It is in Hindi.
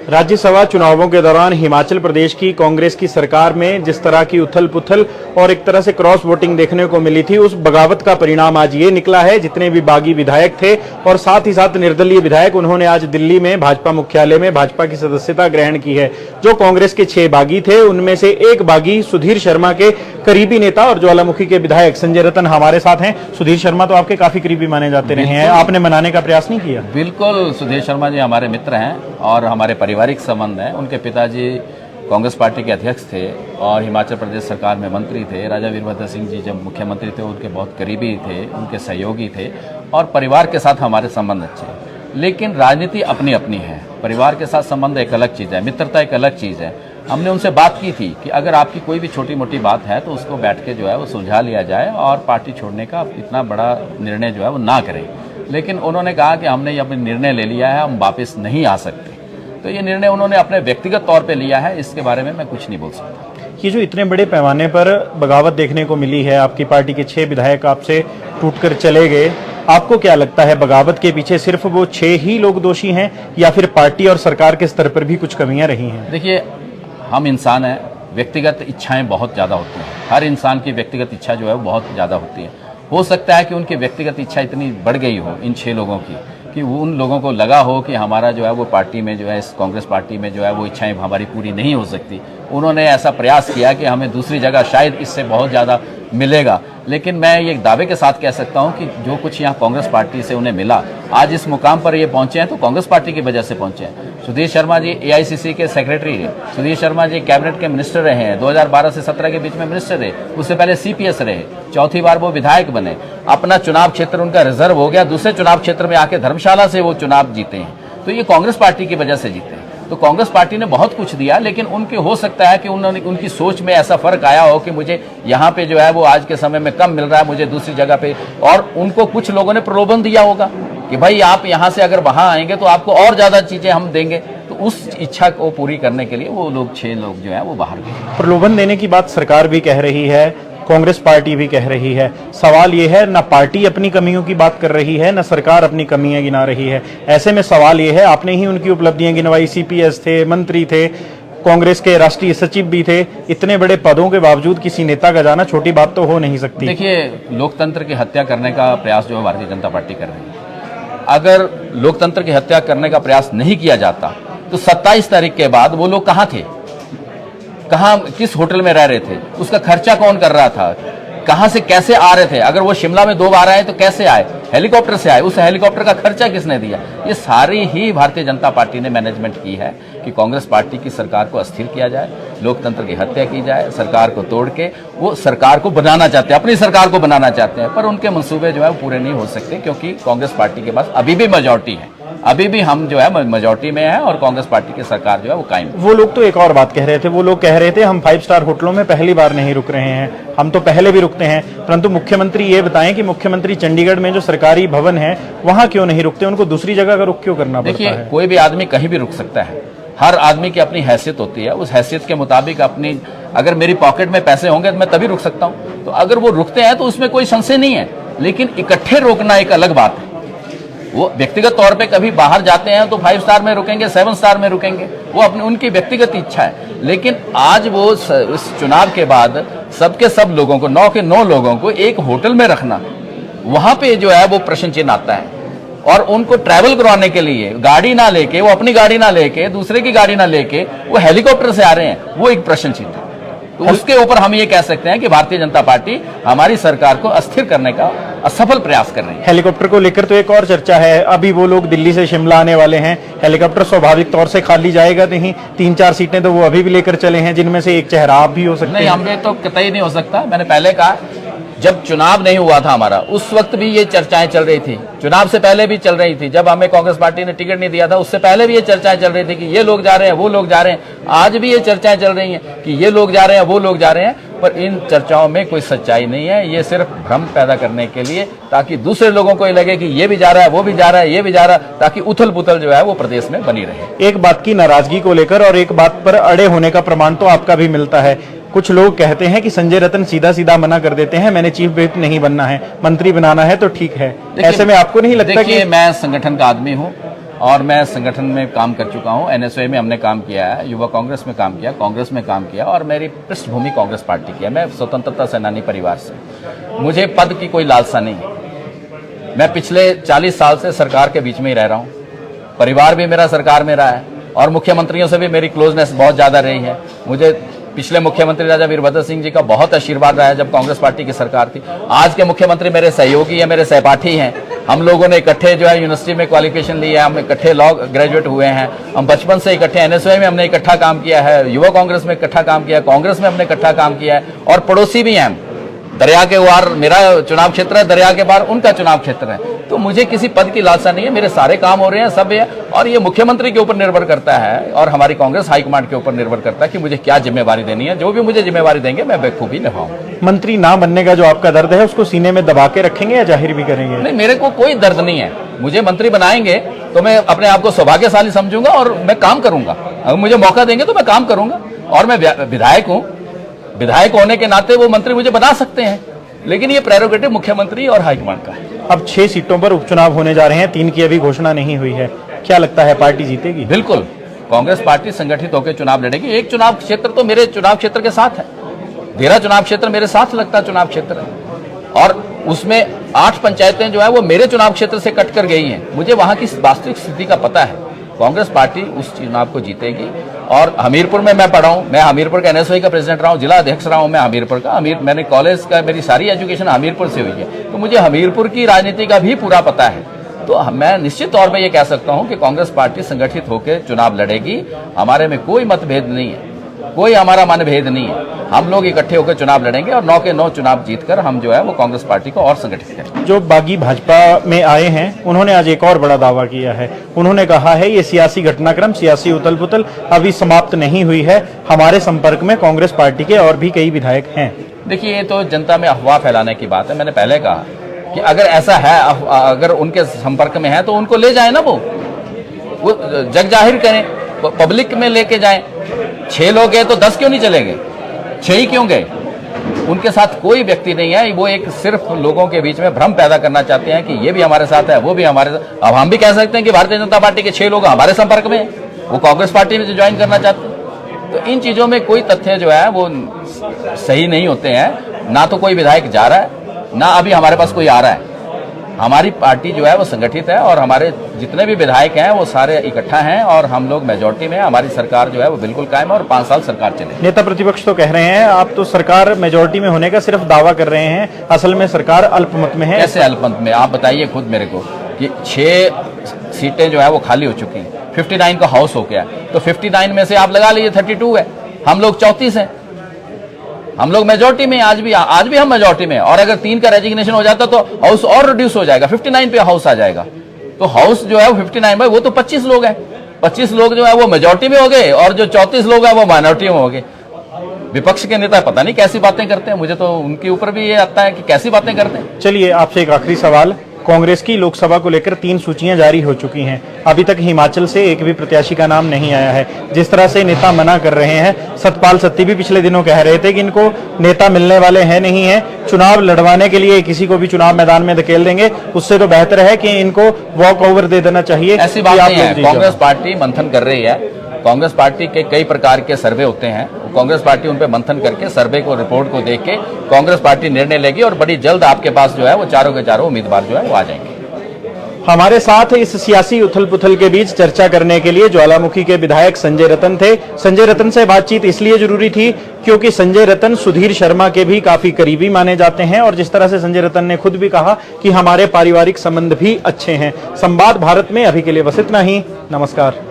राज्यसभा चुनावों के दौरान हिमाचल प्रदेश की कांग्रेस की सरकार में जिस तरह की उथल पुथल और एक तरह से क्रॉस वोटिंग देखने को मिली थी, उस बगावत का परिणाम आज ये निकला है। जितने भी बागी विधायक थे और साथ ही साथ निर्दलीय विधायक, उन्होंने आज दिल्ली में भाजपा मुख्यालय में भाजपा की सदस्यता ग्रहण की है। जो कांग्रेस के 6 बागी थे, उनमें से एक बागी सुधीर शर्मा के करीबी नेता और ज्वालामुखी के विधायक संजय रतन हमारे साथ हैं। सुधीर शर्मा तो आपके काफी करीबी माने जाते रहे हैं, आपने मनाने का प्रयास नहीं किया? बिल्कुल, सुधीर शर्मा जी हमारे मित्र हैं और हमारे पारिवारिक संबंध हैं। उनके पिताजी कांग्रेस पार्टी के अध्यक्ष थे और हिमाचल प्रदेश सरकार में मंत्री थे। राजा वीरभद्र सिंह जी जब मुख्यमंत्री थे, उनके बहुत करीबी थे, उनके सहयोगी थे और परिवार के साथ हमारे संबंध अच्छे। लेकिन राजनीति अपनी अपनी है, परिवार के साथ संबंध एक अलग चीज़ है, मित्रता एक अलग चीज़ है। हमने उनसे बात की थी कि अगर आपकी कोई भी छोटी मोटी बात है तो उसको बैठ के जो है वो सुलझा लिया जाए और पार्टी छोड़ने का इतना बड़ा निर्णय जो है वो ना करें। लेकिन उन्होंने कहा कि हमने ये अपना निर्णय ले लिया है, हम वापस नहीं आ सकते। तो ये निर्णय उन्होंने अपने व्यक्तिगत तौर पे लिया है, इसके बारे में मैं कुछ नहीं बोल सकता। ये जो इतने बड़े पैमाने पर बगावत देखने को मिली है, आपकी पार्टी के 6 विधायक आपसे टूटकर चले गए, आपको क्या लगता है बगावत के पीछे सिर्फ वो 6 ही लोग दोषी हैं या फिर पार्टी और सरकार के स्तर पर भी कुछ कमियां रही हैं? देखिए, हम इंसान हैं, व्यक्तिगत इच्छाएं बहुत ज़्यादा होती हैं। हर इंसान की व्यक्तिगत इच्छा जो है वो बहुत ज़्यादा होती है। हो सकता है कि उनकी व्यक्तिगत इच्छा इतनी बढ़ गई हो इन 6 लोगों की कि वो उन लोगों को लगा हो कि हमारा जो है वो पार्टी में जो है, इस कांग्रेस पार्टी में जो है वो इच्छाएं हमारी पूरी नहीं हो सकती। उन्होंने ऐसा प्रयास किया कि हमें दूसरी जगह शायद इससे बहुत ज़्यादा मिलेगा। लेकिन मैं ये दावे के साथ कह सकता हूं कि जो कुछ यहाँ कांग्रेस पार्टी से उन्हें मिला, आज इस मुकाम पर ये पहुंचे हैं तो कांग्रेस पार्टी की वजह से पहुंचे हैं। सुधीर शर्मा जी AICC के सेक्रेटरी है, सुधीर शर्मा जी कैबिनेट के मिनिस्टर रहे हैं, 2012 से 17 के बीच में मिनिस्टर रहे, उससे पहले CPS रहे, चौथी बार वो विधायक बने। अपना चुनाव क्षेत्र उनका रिजर्व हो गया, दूसरे चुनाव क्षेत्र में आके धर्मशाला से वो चुनाव जीते हैं। तो ये कांग्रेस पार्टी की वजह से जीते हैं। तो कांग्रेस पार्टी ने बहुत कुछ दिया, लेकिन उनके हो सकता है कि उनकी सोच में ऐसा फर्क आया हो कि मुझे यहाँ पे जो है वो आज के समय में कम मिल रहा है, मुझे दूसरी जगह पे, और उनको कुछ लोगों ने प्रलोभन दिया होगा कि भाई आप यहाँ से अगर वहाँ आएंगे तो आपको और ज़्यादा चीज़ें हम देंगे। तो उस इच्छा को पूरी करने के लिए वो लोग 6 लोग जो है वो बाहर गए। प्रलोभन देने की बात सरकार भी कह रही है, कांग्रेस पार्टी भी कह रही है। सवाल ये है, ना पार्टी अपनी कमियों की बात कर रही है, ना सरकार अपनी कमियां गिना रही है। ऐसे में सवाल ये है, आपने ही उनकी उपलब्धियां गिनवाई, CPS थे, मंत्री थे, कांग्रेस के राष्ट्रीय सचिव भी थे। इतने बड़े पदों के बावजूद किसी नेता का जाना छोटी बात तो हो नहीं सकती। देखिए, लोकतंत्र की हत्या करने का प्रयास जो है भारतीय जनता पार्टी कर रही है। अगर लोकतंत्र की हत्या करने का प्रयास नहीं किया जाता तो 27 तारीख के बाद वो लोग कहाँ थे, कहाँ, किस होटल में रह रहे थे, उसका खर्चा कौन कर रहा था, कहां से कैसे आ रहे थे? अगर वो शिमला में 2 बार आए तो कैसे आए? हेलीकॉप्टर से आए। उस हेलीकॉप्टर का खर्चा किसने दिया? ये सारी ही भारतीय जनता पार्टी ने मैनेजमेंट की है कि कांग्रेस पार्टी की सरकार को अस्थिर किया जाए, लोकतंत्र की हत्या की जाए, सरकार को तोड़ के वो सरकार को बनाना चाहते हैं, अपनी सरकार को बनाना चाहते हैं। पर उनके मंसूबे जो है वो पूरे नहीं हो सकते, क्योंकि कांग्रेस पार्टी के पास अभी भी मेजॉरिटी है, अभी भी हम जो है मेजॉरिटी में है और कांग्रेस पार्टी की सरकार जो है वो कायम। वो लोग तो एक और बात कह रहे थे, वो लोग कह रहे थे हम 5 स्टार होटलों में पहली बार नहीं रुक रहे हैं, हम तो पहले भी रुकते हैं। परंतु मुख्यमंत्री ये बताएं कि मुख्यमंत्री चंडीगढ़ में जो सरकारी भवन है वहां क्यों नहीं रुकते, उनको दूसरी जगह का रुख क्यों करना पड़ता है? देखिए, कोई भी आदमी कहीं भी रुक सकता है, हर आदमी की अपनी हैसियत होती है, उस हैसियत के मुताबिक अपनी, अगर मेरी पॉकेट में पैसे होंगे तो मैं तभी रुक सकता हूं। तो अगर वो रुकते हैं तो उसमें कोई संशय नहीं है, लेकिन इकट्ठे रोकना एक अलग बात है। वो व्यक्तिगत तौर पे कभी बाहर जाते हैं तो 5 स्टार में रुकेंगे, 7 स्टार में रुकेंगे, वो अपनी उनकी व्यक्तिगत इच्छा है। लेकिन आज वो इस चुनाव के बाद सबके सब लोगों को, 9 के 9 लोगों को एक होटल में रखना, वहां पे जो है वो प्रश्न चिन्ह आता है। और उनको ट्रैवल करवाने के लिए गाड़ी ना लेके, वो अपनी गाड़ी ना लेके, दूसरे की गाड़ी ना लेके वो हेलीकॉप्टर से आ रहे हैं, वो एक प्रश्न चिन्ह है। तो उसके ऊपर हम ये कह सकते हैं कि भारतीय जनता पार्टी हमारी सरकार को अस्थिर करने का असफल प्रयास कर रही है। हेलीकॉप्टर को लेकर तो एक और चर्चा है, अभी वो लोग दिल्ली से शिमला आने वाले हैं, हेलीकॉप्टर स्वाभाविक तौर से खाली जाएगा नहीं, 3-4 सीटें तो वो अभी भी लेकर चले हैं, जिनमें से एक चेहरा आप भी हो सकते हैं। नहीं, हमें तो कतई नहीं हो सकता। मैंने पहले कहा, जब चुनाव नहीं हुआ था हमारा, उस वक्त भी ये चर्चाएं चल रही थी, चुनाव से पहले भी चल रही थी। जब हमें कांग्रेस पार्टी ने टिकट नहीं दिया था, उससे पहले भी ये चर्चाएं चल रही थी कि ये लोग जा रहे हैं, वो लोग जा रहे हैं। आज भी ये चर्चाएं चल रही हैं कि ये लोग जा रहे हैं, वो लोग जा रहे हैं, पर इन चर्चाओं में कोई सच्चाई नहीं है। ये सिर्फ भ्रम पैदा करने के लिए, ताकि दूसरे लोगों को ये लगे कि ये भी जा रहा है, वो भी जा रहा है, ये भी जा रहा है, ताकि उथल पुथल जो है वो प्रदेश में बनी रहे। एक बात की नाराजगी को लेकर और एक बात पर अड़े होने का प्रमाण तो आपका भी मिलता है। कुछ लोग कहते हैं कि संजय रतन सीधा सीधा मना कर देते हैं, मैंने चीफ व्हिप नहीं बनना है, मंत्री बनाना है तो ठीक है। ऐसे में आपको नहीं लगता कि? मैं संगठन का आदमी हूं, और मैं संगठन में काम कर चुका हूं। एनएसयूआई में हमने काम किया है, युवा कांग्रेस में काम किया, कांग्रेस में काम किया और मेरी पृष्ठभूमि कांग्रेस पार्टी की है। मैं स्वतंत्रता सेनानी परिवार से, मुझे पद की कोई लालसा नहीं है। मैं पिछले 40 साल से सरकार के बीच में ही रह रहा हूं, परिवार भी मेरा सरकार में रहा है और मुख्यमंत्रियों से भी मेरी क्लोजनेस बहुत ज़्यादा रही है। मुझे पिछले मुख्यमंत्री राजा वीरभद्र सिंह जी का बहुत आशीर्वाद रहा है जब कांग्रेस पार्टी की सरकार थी। आज के मुख्यमंत्री मेरे सहयोगी हैं, मेरे सहपाठी हैं। हम लोगों ने इकट्ठे जो है यूनिवर्सिटी में क्वालिफिकेशन लिया है, हम इकट्ठे लॉ ग्रेजुएट हुए हैं, हम बचपन से इकट्ठे एनएसयूआई में हमने इकट्ठा काम किया है, युवा कांग्रेस में इकट्ठा काम किया है, कांग्रेस में हमने इकट्ठा काम किया है और पड़ोसी भी हैं। दरिया के पार मेरा चुनाव क्षेत्र है, दरिया के पार उनका चुनाव क्षेत्र है। तो मुझे किसी पद की लालसा नहीं है, मेरे सारे काम हो रहे हैं, सब है। और ये मुख्यमंत्री के ऊपर निर्भर करता है और हमारी कांग्रेस हाईकमांड के ऊपर निर्भर करता है कि मुझे क्या जिम्मेवारी देनी है। जो भी मुझे जिम्मेवारी देंगे मैं बखूबी निभाऊंगा। मंत्री ना बनने का जो आपका दर्द है उसको सीने में दबा के रखेंगे या जाहिर भी करेंगे? नहीं, मेरे को कोई दर्द नहीं है। मुझे मंत्री बनाएंगे तो मैं अपने आप को सौभाग्यशाली समझूंगा और मैं काम करूंगा। अगर मुझे मौका देंगे तो मैं काम करूंगा। और मैं विधायक हूं, विधायक होने के नाते वो मंत्री मुझे बना सकते हैं, लेकिन ये प्रेरोगेटिव मुख्यमंत्री और हाईकमांड का है। अब 6 सीटों पर उपचुनाव होने जा रहे हैं, 3 की अभी घोषणा नहीं हुई है। क्या लगता है पार्टी जीतेगी? बिल्कुल, कांग्रेस पार्टी संगठित होकर चुनाव लड़ेगी। एक चुनाव क्षेत्र तो मेरे चुनाव क्षेत्र के साथ है, मेरा चुनाव क्षेत्र मेरे साथ लगता चुनाव क्षेत्र है और उसमें 8 पंचायतें जो है वो मेरे चुनाव क्षेत्र से कट कर गई हैं। मुझे वहां की वास्तविक स्थिति का पता है। कांग्रेस पार्टी उस चुनाव को जीतेगी। और हमीरपुर में मैं पढ़ा हूं, मैं हमीरपुर का एनएसयूआई का प्रेसिडेंट रहा हूं, जिला अध्यक्ष रहा हूं मैं हमीरपुर का। मैंने कॉलेज का, मेरी सारी एजुकेशन हमीरपुर से हुई है, तो मुझे हमीरपुर की राजनीति का भी पूरा पता है। तो मैं निश्चित तौर पर यह कह सकता हूं कि कांग्रेस पार्टी संगठित होकर चुनाव लड़ेगी। हमारे में कोई मतभेद नहीं है, कोई हमारा मनभेद नहीं है। हम लोग इकट्ठे होकर चुनाव लड़ेंगे और 9 के 9 चुनाव जीतकर हम जो है वो कांग्रेस पार्टी को और संगठित करेंगे। जो बागी भाजपा में आए हैं उन्होंने आज एक और बड़ा दावा किया है। उन्होंने कहा है ये सियासी घटनाक्रम, सियासी उथल पुथल अभी समाप्त नहीं हुई है। हमारे संपर्क में कांग्रेस पार्टी के और भी कई विधायक हैं। देखिए, ये तो जनता में अफवाह फैलाने की बात है। मैंने पहले कहा कि अगर ऐसा है, अगर उनके संपर्क में है तो उनको ले जाए ना, वो जग जाहिर करें, पब्लिक में लेके जाएं। 6 लोग गए तो 10 क्यों नहीं चले गए? 6 ही क्यों गए? उनके साथ कोई व्यक्ति नहीं है। वो एक सिर्फ लोगों के बीच में भ्रम पैदा करना चाहते हैं कि ये भी हमारे साथ है, वो भी हमारे साथ। अब हम भी कह सकते हैं कि भारतीय जनता पार्टी के 6 लोग हमारे संपर्क में हैं, वो कांग्रेस पार्टी में ज्वाइन करना चाहते हैं। तो इन चीजों में कोई तथ्य जो है वो सही नहीं होते हैं। ना तो कोई विधायक जा रहा है, ना अभी हमारे पास कोई आ रहा है। हमारी पार्टी जो है वो संगठित है और हमारे जितने भी विधायक हैं वो सारे इकट्ठा हैं और हम लोग मेजॉरिटी में हैं। हमारी सरकार जो है वो बिल्कुल कायम है और 5 साल सरकार चलेगी। नेता प्रतिपक्ष तो कह रहे हैं आप तो सरकार मेजॉरिटी में होने का सिर्फ दावा कर रहे हैं, असल में सरकार अल्पमत में है। कैसे अल्पमत में? आप बताइए खुद मेरे को कि 6 सीटें जो है वो खाली हो चुकी हैं, 59 का हाउस हो गया। तो 59 में से आप लगा लीजिए 32 है, हम लोग 34 हैं। हम लोग मेजॉरिटी में, आज भी हम मेजॉरिटी में। और अगर 3 का रेजिग्नेशन हो जाता तो हाउस और रिड्यूस हो जाएगा, 59 पे हाउस आ जाएगा। तो हाउस जो है वो 59 भाई, वो तो 25 लोग हैं। 25 लोग जो है वो मेजॉरिटी में हो गए और जो 34 लोग हैं वो माइनॉरिटी में हो गए। विपक्ष के नेता पता नहीं कैसी बातें करते हैं, मुझे तो उनके ऊपर भी ये आता है कि कैसी बातें करते हैं। चलिए आपसे एक आखिरी सवाल। कांग्रेस की लोकसभा को लेकर 3 सूचियां जारी हो चुकी हैं। अभी तक हिमाचल से एक भी प्रत्याशी का नाम नहीं आया है। जिस तरह से नेता मना कर रहे हैं, सतपाल सत्ती भी पिछले दिनों कह रहे थे कि इनको नेता मिलने वाले हैं नहीं है, चुनाव लड़वाने के लिए किसी को भी चुनाव मैदान में धकेल देंगे, उससे तो बेहतर है कि इनको वॉक ओवर दे देना चाहिए। ऐसी बात नहीं है। कांग्रेस पार्टी मंथन कर रही है। कांग्रेस पार्टी के कई प्रकार के सर्वे होते हैं, कांग्रेस पार्टी उन पे मंथन करके सर्वे को, रिपोर्ट को देख के कांग्रेस पार्टी निर्णय लेगी और बड़ी जल्द आपके पास जो है वो चारों के चारों उम्मीदवार जो है वो आ जाएंगे। हमारे साथ इस सियासी उथल पुथल के बीच चर्चा करने के लिए ज्वालामुखी के विधायक संजय रतन थे। संजय रतन से बातचीत इसलिए जरूरी थी क्योंकि संजय रतन सुधीर शर्मा के भी काफी करीबी माने जाते हैं और जिस तरह से संजय रतन ने खुद भी कहा कि हमारे पारिवारिक संबंध भी अच्छे हैं। संवाद भारत में अभी के लिए बस इतना ही। नमस्कार।